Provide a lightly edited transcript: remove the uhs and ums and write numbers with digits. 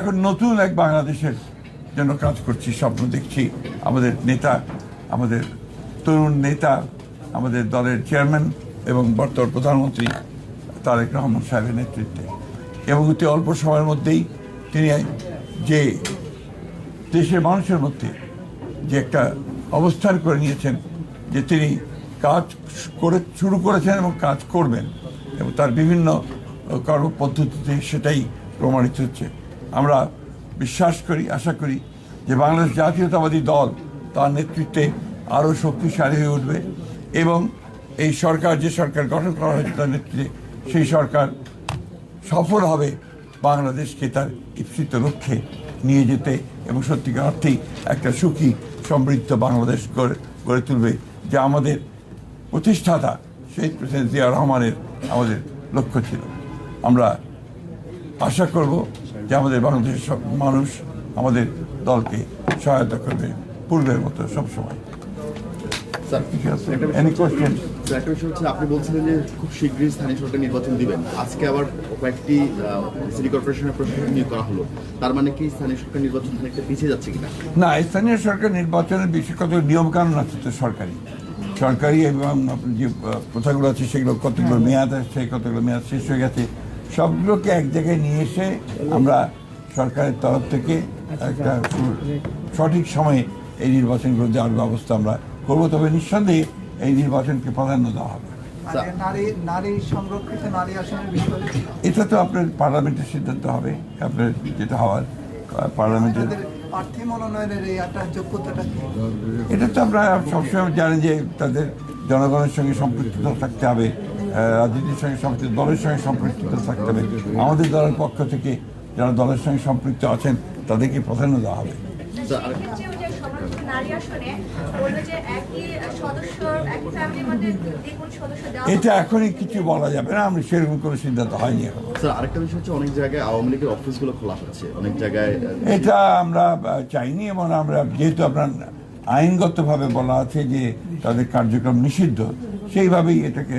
এখন নতুন এক বাংলাদেশের জন্য কাজ করছি, স্বপ্ন দেখছি। আমাদের নেতা, আমাদের তরুণ নেতা, আমাদের দলের চেয়ারম্যান এবং বর্তমান প্রধানমন্ত্রী তারেক রহমান সাহেবের নেতৃত্বে, এবং অতি অল্প সময়ের মধ্যেই তিনি যে দেশের মানুষের মধ্যে যে একটা অবস্থান করে নিয়েছেন, যে তিনি কাজ শুরু করেছেন এবং কাজ করবেন, এবং তার বিভিন্ন কর্মপদ্ধতিতে সেটাই প্রমাণিত হচ্ছে। আমরা বিশ্বাস করি, আশা করি যে বাংলাদেশ জাতীয়তাবাদী দল তার নেতৃত্বে আরও শক্তিশালী হয়ে উঠবে, এবং এই সরকার, যে সরকার গঠন করা হয়েছে তার নেতৃত্বে, সেই সরকার সফল হবে বাংলাদেশকে তার ইপ্সিত লক্ষ্যে নিয়ে যেতে, এবং সত্যিকার অর্থেই একটা সুখী সমৃদ্ধ বাংলাদেশ গড়ে তুলবে, যা আমাদের প্রতিষ্ঠাতা শহীদ প্রেসিডেন্ট জিয়া রহমানের আমাদের লক্ষ্য ছিল। আমরা আশা করব যে আমাদের বাংলাদেশের সব মানুষ আমাদের দলকে সহায়তা করবে পূর্বের মতো সবসময়। আপনি বলছিলেন যে খুব শীঘ্রই স্থানীয় সরকার নির্বাচন দিবেন, আজকে আবার কয়েকটি সিটি কর্পোরেশনের প্রশাসক নিয়োগ করা হলো, তার মানে কি স্থানীয় সরকার নির্বাচন খানিকটা পিছিয়ে যাচ্ছে কিনা? না, স্থানীয় সরকার নির্বাচনের বিষয়ে কত নিয়মকানুন আছে তো সরকারি এবং যে প্রথাগুলো আছে সেগুলো কতগুলো মেয়াদ আছে, কতগুলো মেয়াদ শেষ হয়ে গেছে, সবগুলোকে এক জায়গায় নিয়ে এসে আমরা সরকারের তরফ থেকে একটা সঠিক সময়ে এই নির্বাচনগুলো দেওয়ার ব্যবস্থা আমরা করবো। তবে নিঃসন্দেহে এই নির্বাচনকে প্রাধান্য দেওয়া হবে। এটা তো আপনার পার্লামেন্টের সিদ্ধান্ত হবে, আপনার যেটা হওয়ার পার্লামেন্টের। এটা তো আমরা সবসময় জানি যে তাদের জনগণের সঙ্গে সম্পৃক্ততা থাকতে হবে, রাজনীতির সঙ্গে সম্পৃক্ত, দলের সঙ্গে সম্পৃক্ততা থাকতে হবে। আমাদের দলের পক্ষ থেকে যারা দলের সঙ্গে সম্পৃক্ত আছেন তাদেরকে প্রাধান্য দেওয়া হবে। এটা এখনই কিছু বলা যাবে না, আমরা সেরকম কোনো সিদ্ধান্ত হয়নি এখন। আরেকটা বিষয় হচ্ছে, অনেক জায়গায় আওয়ামী লীগের অফিসগুলো খোলা হচ্ছে, অনেক জায়গায় এটা আমরা চাইনি, এবং আমরা যেহেতু আপনার আইনগতভাবে বলা আছে যে তাদের কার্যক্রম নিষিদ্ধ, সেইভাবেই এটাকে